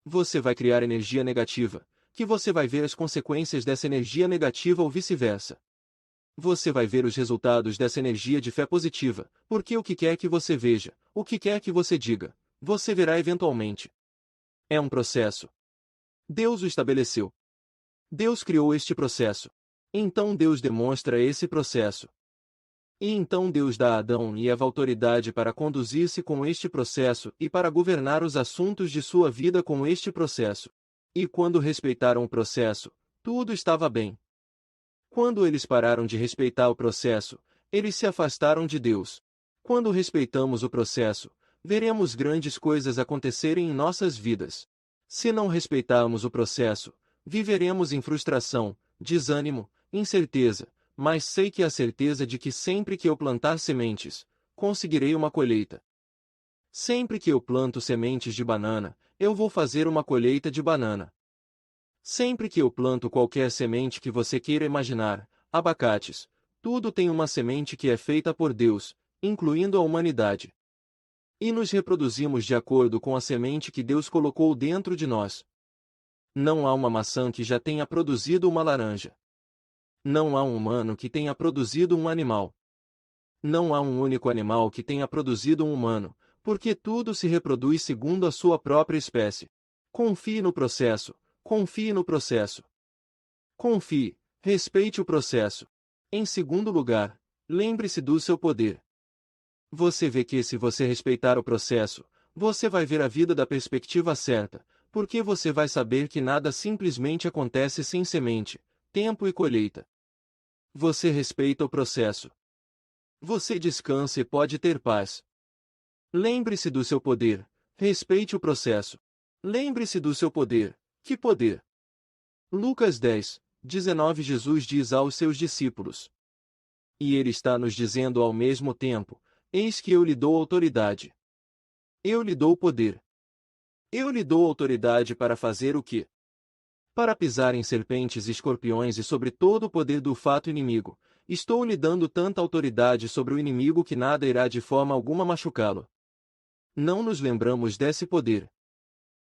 Você vai criar energia negativa, que você vai ver as consequências dessa energia negativa ou vice-versa. Você vai ver os resultados dessa energia de fé positiva, porque o que quer que você veja, o que quer que você diga, você verá eventualmente. É um processo. Deus o estabeleceu. Deus criou este processo. Então Deus demonstra esse processo. E então Deus dá a Adão e Eva autoridade para conduzir-se com este processo e para governar os assuntos de sua vida com este processo. E quando respeitaram o processo, tudo estava bem. Quando eles pararam de respeitar o processo, eles se afastaram de Deus. Quando respeitamos o processo, veremos grandes coisas acontecerem em nossas vidas. Se não respeitarmos o processo, viveremos em frustração, desânimo, incerteza, mas sei que há certeza de que sempre que eu plantar sementes, conseguirei uma colheita. Sempre que eu planto sementes de banana, eu vou fazer uma colheita de banana. Sempre que eu planto qualquer semente que você queira imaginar, abacates, tudo tem uma semente que é feita por Deus, incluindo a humanidade. E nos reproduzimos de acordo com a semente que Deus colocou dentro de nós. Não há uma maçã que já tenha produzido uma laranja. Não há um humano que tenha produzido um animal. Não há um único animal que tenha produzido um humano, porque tudo se reproduz segundo a sua própria espécie. Confie no processo, confie no processo. Confie, respeite o processo. Em segundo lugar, lembre-se do seu poder. Você vê que se você respeitar o processo, você vai ver a vida da perspectiva certa, porque você vai saber que nada simplesmente acontece sem semente, tempo e colheita. Você respeita o processo. Você descansa e pode ter paz. Lembre-se do seu poder, respeite o processo. Lembre-se do seu poder. Que poder? Lucas 10, 19 Jesus diz aos seus discípulos. E ele está nos dizendo ao mesmo tempo, eis que eu lhe dou autoridade. Eu lhe dou poder. Eu lhe dou autoridade para fazer o quê? Para pisar em serpentes e escorpiões e sobre todo o poder do fato inimigo. Estou lhe dando tanta autoridade sobre o inimigo que nada irá de forma alguma machucá-lo. Não nos lembramos desse poder.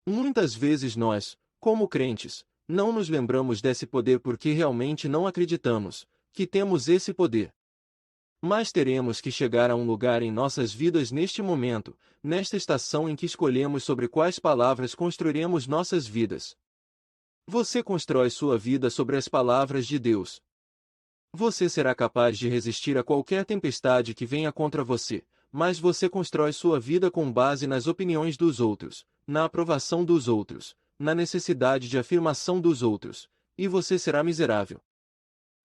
Muitas vezes nós, como crentes, não nos lembramos desse poder porque realmente não acreditamos que temos esse poder. Mas teremos que chegar a um lugar em nossas vidas neste momento, nesta estação em que escolhemos sobre quais palavras construiremos nossas vidas. Você constrói sua vida sobre as palavras de Deus. Você será capaz de resistir a qualquer tempestade que venha contra você, mas você constrói sua vida com base nas opiniões dos outros, na aprovação dos outros, na necessidade de afirmação dos outros, e você será miserável.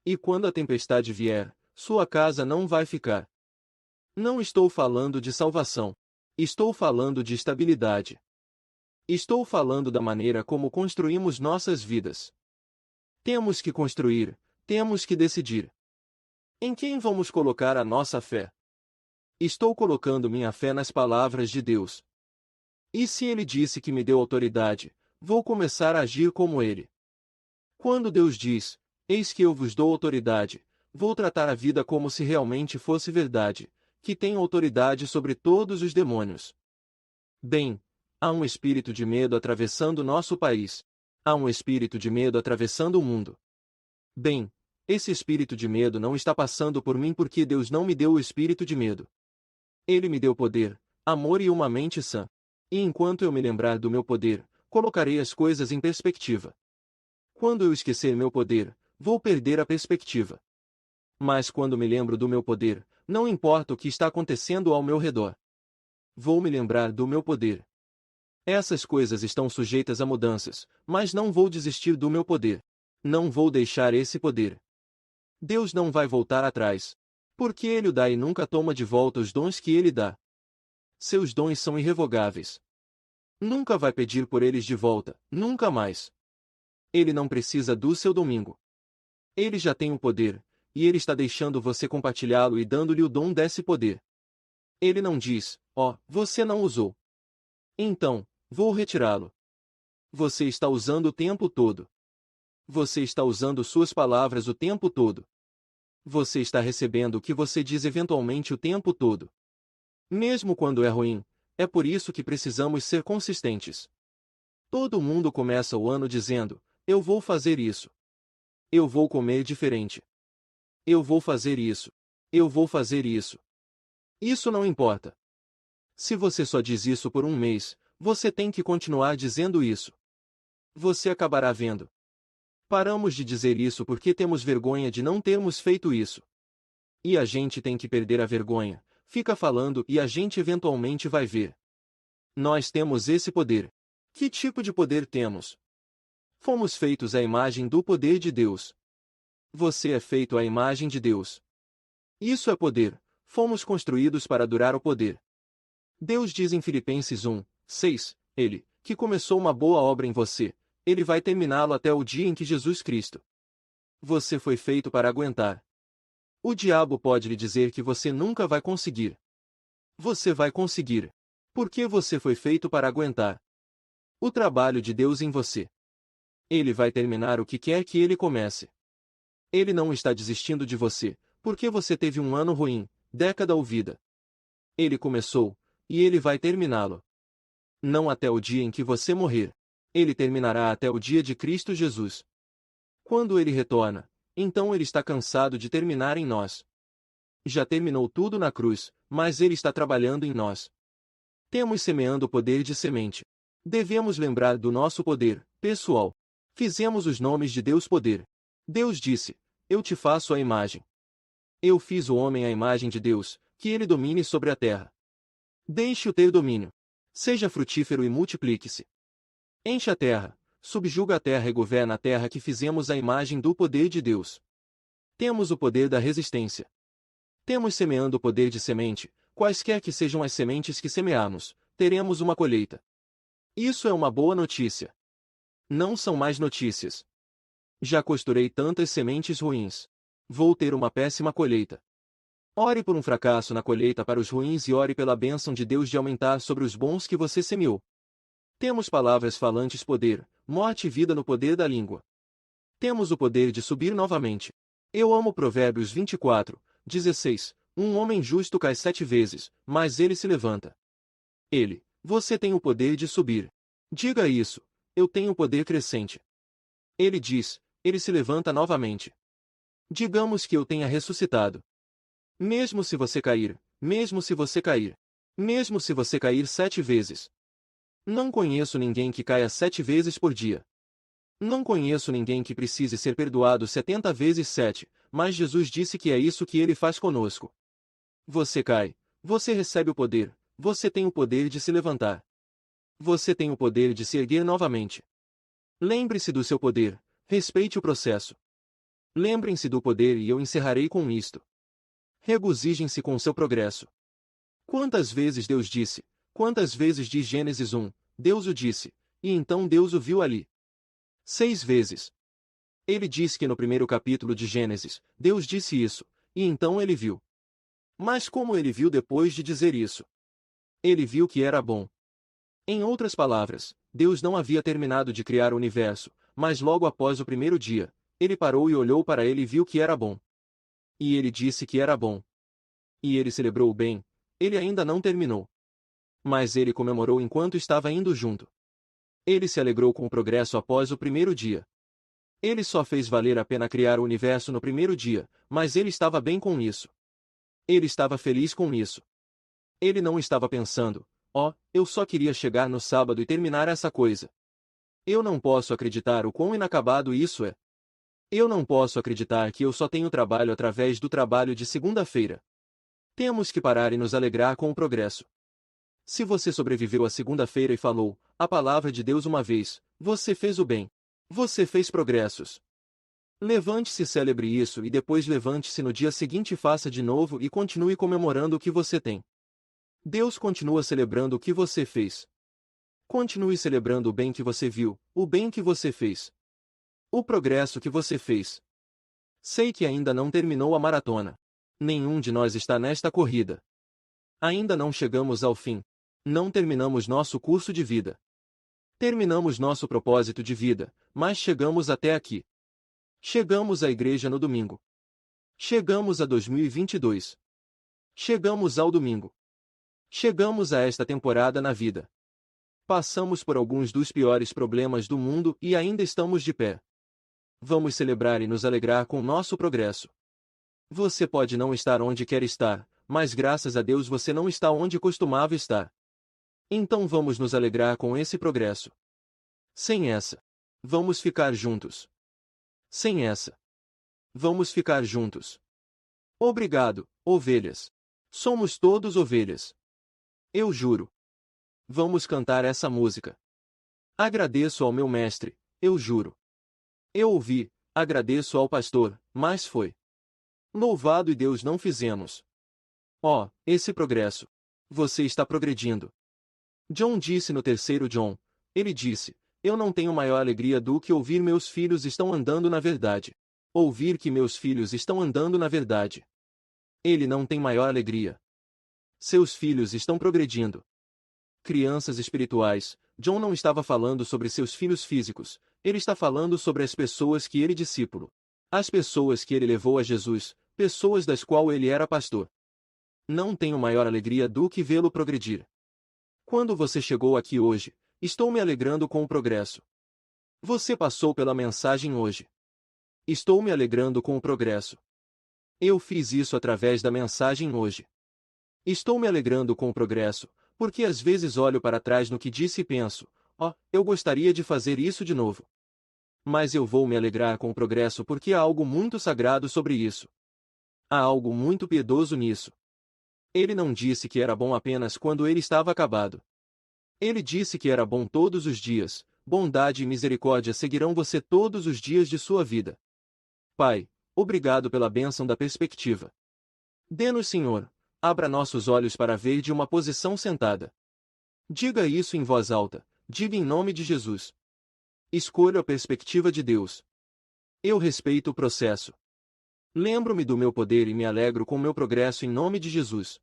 E quando a tempestade vier, sua casa não vai ficar. Não estou falando de salvação. Estou falando de estabilidade. Estou falando da maneira como construímos nossas vidas. Temos que construir, temos que decidir. Em quem vamos colocar a nossa fé? Estou colocando minha fé nas palavras de Deus. E se Ele disse que me deu autoridade, vou começar a agir como Ele. Quando Deus diz, eis que eu vos dou autoridade, vou tratar a vida como se realmente fosse verdade, que tenho autoridade sobre todos os demônios. Bem, há um espírito de medo atravessando nosso país. Há um espírito de medo atravessando o mundo. Bem, esse espírito de medo não está passando por mim porque Deus não me deu o espírito de medo. Ele me deu poder, amor e uma mente sã. E enquanto eu me lembrar do meu poder, colocarei as coisas em perspectiva. Quando eu esquecer meu poder, vou perder a perspectiva. Mas quando me lembro do meu poder, não importa o que está acontecendo ao meu redor. Vou me lembrar do meu poder. Essas coisas estão sujeitas a mudanças, mas não vou desistir do meu poder. Não vou deixar esse poder. Deus não vai voltar atrás. Porque Ele o dá e nunca toma de volta os dons que Ele dá. Seus dons são irrevogáveis. Nunca vai pedir por eles de volta, nunca mais. Ele não precisa do seu domingo. Ele já tem o poder, e Ele está deixando você compartilhá-lo e dando-lhe o dom desse poder. Ele não diz, ó, você não usou. Então, vou retirá-lo. Você está usando o tempo todo. Você está usando suas palavras o tempo todo. Você está recebendo o que você diz eventualmente o tempo todo. Mesmo quando é ruim, é por isso que precisamos ser consistentes. Todo mundo começa o ano dizendo, eu vou fazer isso. Eu vou comer diferente. Eu vou fazer isso. Eu vou fazer isso. Isso não importa. Se você só diz isso por um mês, você tem que continuar dizendo isso. Você acabará vendo. Paramos de dizer isso porque temos vergonha de não termos feito isso. E a gente tem que perder a vergonha, fica falando e a gente eventualmente vai ver. Nós temos esse poder. Que tipo de poder temos? Fomos feitos à imagem do poder de Deus. Você é feito à imagem de Deus. Isso é poder. Fomos construídos para durar o poder. Deus diz em Filipenses 1:6, Ele, que começou uma boa obra em você, Ele vai terminá-lo até o dia em que Jesus Cristo. Você foi feito para aguentar. O diabo pode lhe dizer que você nunca vai conseguir. Você vai conseguir. Porque você foi feito para aguentar o trabalho de Deus em você. Ele vai terminar o que quer que ele comece. Ele não está desistindo de você, porque você teve um ano ruim, década ou vida. Ele começou, e ele vai terminá-lo. Não até o dia em que você morrer. Ele terminará até o dia de Cristo Jesus. Quando ele retorna, então ele está cansado de terminar em nós. Já terminou tudo na cruz, mas ele está trabalhando em nós. Temos semeando o poder de semente. Devemos lembrar do nosso poder, pessoal. Fizemos os nomes de Deus poder. Deus disse, eu te faço a imagem. Eu fiz o homem à imagem de Deus, que ele domine sobre a terra. Deixe-o ter domínio. Seja frutífero e multiplique-se. Enche a terra, subjuga a terra e governa a terra que fizemos à imagem do poder de Deus. Temos o poder da resistência. Temos semeando o poder de semente, quaisquer que sejam as sementes que semearmos, teremos uma colheita. Isso é uma boa notícia. Não são mais notícias. Já costurei tantas sementes ruins. Vou ter uma péssima colheita. Ore por um fracasso na colheita para os ruins e ore pela bênção de Deus de aumentar sobre os bons que você semeou. Temos palavras falantes poder, morte e vida no poder da língua. Temos o poder de subir novamente. Eu amo Provérbios 24:16. Um homem justo cai 7 vezes, mas ele se levanta. Você tem o poder de subir. Diga isso, eu tenho o poder crescente. Ele diz, ele se levanta novamente. Digamos que eu tenha ressuscitado. Mesmo se você cair, mesmo se você cair, mesmo se você cair 7 vezes. Não conheço ninguém que caia 7 vezes por dia. Não conheço ninguém que precise ser perdoado 70 vezes 7, mas Jesus disse que é isso que ele faz conosco. Você cai, você recebe o poder, você tem o poder de se levantar. Você tem o poder de se erguer novamente. Lembre-se do seu poder, respeite o processo. Lembrem-se do poder e eu encerrarei com isto. Regozijem-se com o seu progresso. Quantas vezes Deus disse, quantas vezes diz Gênesis 1, Deus o disse, e então Deus o viu ali. 6 vezes. Ele diz que no primeiro capítulo de Gênesis, Deus disse isso, e então ele viu. Mas como ele viu depois de dizer isso? Ele viu que era bom. Em outras palavras, Deus não havia terminado de criar o universo, mas logo após o primeiro dia, ele parou e olhou para ele e viu que era bom. E ele disse que era bom. E ele celebrou o bem, ele ainda não terminou. Mas ele comemorou enquanto estava indo junto. Ele se alegrou com o progresso após o primeiro dia. Ele só fez valer a pena criar o universo no primeiro dia, mas ele estava bem com isso. Ele estava feliz com isso. Ele não estava pensando, eu só queria chegar no sábado e terminar essa coisa. Eu não posso acreditar o quão inacabado isso é. Eu não posso acreditar que eu só tenho trabalho através do trabalho de segunda-feira. Temos que parar e nos alegrar com o progresso. Se você sobreviveu à segunda-feira e falou a palavra de Deus uma vez, você fez o bem. Você fez progressos. Levante-se e celebre isso e depois levante-se no dia seguinte e faça de novo e continue comemorando o que você tem. Deus continua celebrando o que você fez. Continue celebrando o bem que você viu, o bem que você fez. O progresso que você fez. Sei que ainda não terminou a maratona. Nenhum de nós está nesta corrida. Ainda não chegamos ao fim. Não terminamos nosso curso de vida. Terminamos nosso propósito de vida, mas chegamos até aqui. Chegamos à igreja no domingo. Chegamos a 2022. Chegamos ao domingo. Chegamos a esta temporada na vida. Passamos por alguns dos piores problemas do mundo e ainda estamos de pé. Vamos celebrar e nos alegrar com o nosso progresso. Você pode não estar onde quer estar, mas graças a Deus você não está onde costumava estar. Então vamos nos alegrar com esse progresso. Sem essa, vamos ficar juntos. Sem essa, vamos ficar juntos. Obrigado, ovelhas. Somos todos ovelhas. Eu juro. Vamos cantar essa música. Agradeço ao meu mestre, eu juro. Eu ouvi, Agradeço ao pastor, mas foi. Louvado e Deus não fizemos. Oh, esse progresso. Você está progredindo. John disse no terceiro John. Ele disse, eu não tenho maior alegria do que ouvir meus filhos estão andando na verdade. Ouvir que meus filhos estão andando na verdade. Ele não tem maior alegria. Seus filhos estão progredindo. Crianças espirituais, John não estava falando sobre seus filhos físicos, ele está falando sobre as pessoas que ele discípulo. As pessoas que ele levou a Jesus, pessoas das quais ele era pastor. Não tenho maior alegria do que vê-lo progredir. Quando você chegou aqui hoje, estou me alegrando com o progresso. Você passou pela mensagem hoje. Estou me alegrando com o progresso. Eu fiz isso através da mensagem hoje. Estou me alegrando com o progresso, porque às vezes olho para trás no que disse e penso, eu gostaria de fazer isso de novo. Mas eu vou me alegrar com o progresso porque há algo muito sagrado sobre isso. Há algo muito piedoso nisso. Ele não disse que era bom apenas quando ele estava acabado. Ele disse que era bom todos os dias, bondade e misericórdia seguirão você todos os dias de sua vida. Pai, obrigado pela bênção da perspectiva. Dê-nos, Senhor, abra nossos olhos para ver de uma posição sentada. Diga isso em voz alta, diga em nome de Jesus. Escolho a perspectiva de Deus. Eu respeito o processo. Lembro-me do meu poder e me alegro com o meu progresso em nome de Jesus.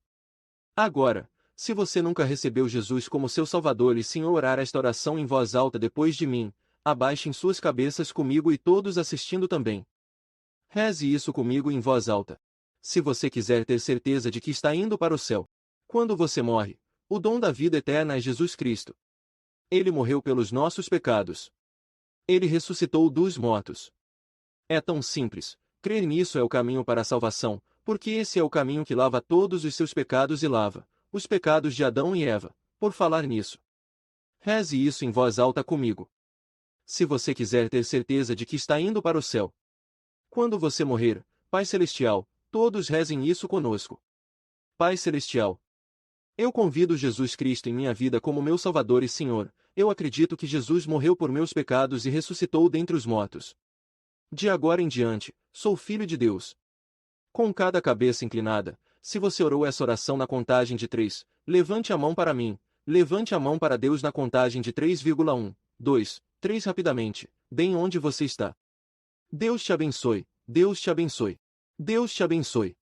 Agora, se você nunca recebeu Jesus como seu Salvador e Senhor orar esta oração em voz alta depois de mim, abaixem suas cabeças comigo e todos assistindo também. Reze isso comigo em voz alta. Se você quiser ter certeza de que está indo para o céu. Quando você morre, o dom da vida eterna é Jesus Cristo. Ele morreu pelos nossos pecados. Ele ressuscitou dos mortos. É tão simples. Crer nisso é o caminho para a salvação, porque esse é o caminho que lava todos os seus pecados e lava os pecados de Adão e Eva, por falar nisso. Reze isso em voz alta comigo. Se você quiser ter certeza de que está indo para o céu. Quando você morrer, Pai Celestial, todos rezem isso conosco. Pai Celestial, eu convido Jesus Cristo em minha vida como meu Salvador e Senhor. Eu acredito que Jesus morreu por meus pecados e ressuscitou dentre os mortos. De agora em diante, sou filho de Deus. Com cada cabeça inclinada, se você orou essa oração na contagem de 3, levante a mão para mim, levante a mão para Deus na contagem de 3,1, 2, 3 rapidamente, bem onde você está. Deus te abençoe, Deus te abençoe. Deus te abençoe.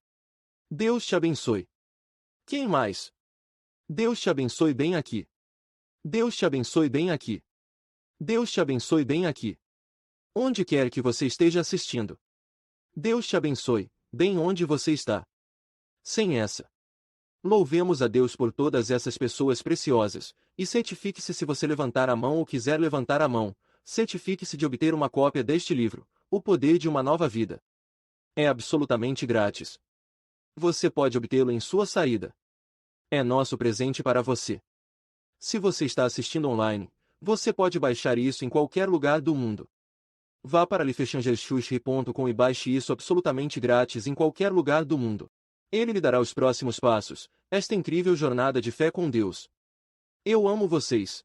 Deus te abençoe. Quem mais? Deus te abençoe bem aqui. Deus te abençoe bem aqui. Deus te abençoe bem aqui. Onde quer que você esteja assistindo. Deus te abençoe, bem onde você está. Sem essa. Louvemos a Deus por todas essas pessoas preciosas, e certifique-se se você levantar a mão ou quiser levantar a mão, certifique-se de obter uma cópia deste livro, O Poder de uma Nova Vida. É absolutamente grátis. Você pode obtê-lo em sua saída. É nosso presente para você. Se você está assistindo online, você pode baixar isso em qualquer lugar do mundo. Vá para lifechangershushri.com e baixe isso absolutamente grátis em qualquer lugar do mundo. Ele lhe dará os próximos passos, esta incrível jornada de fé com Deus. Eu amo vocês.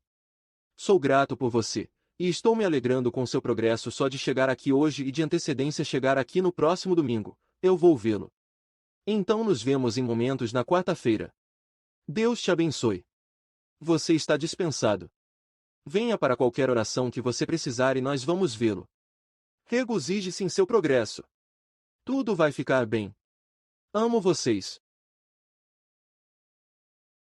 Sou grato por você, e estou me alegrando com seu progresso só de chegar aqui hoje e de antecedência chegar aqui no próximo domingo. Eu vou vê-lo. Então nos vemos em momentos na quarta-feira. Deus te abençoe. Você está dispensado. Venha para qualquer oração que você precisar e nós vamos vê-lo. Regozije-se em seu progresso. Tudo vai ficar bem. Amo vocês.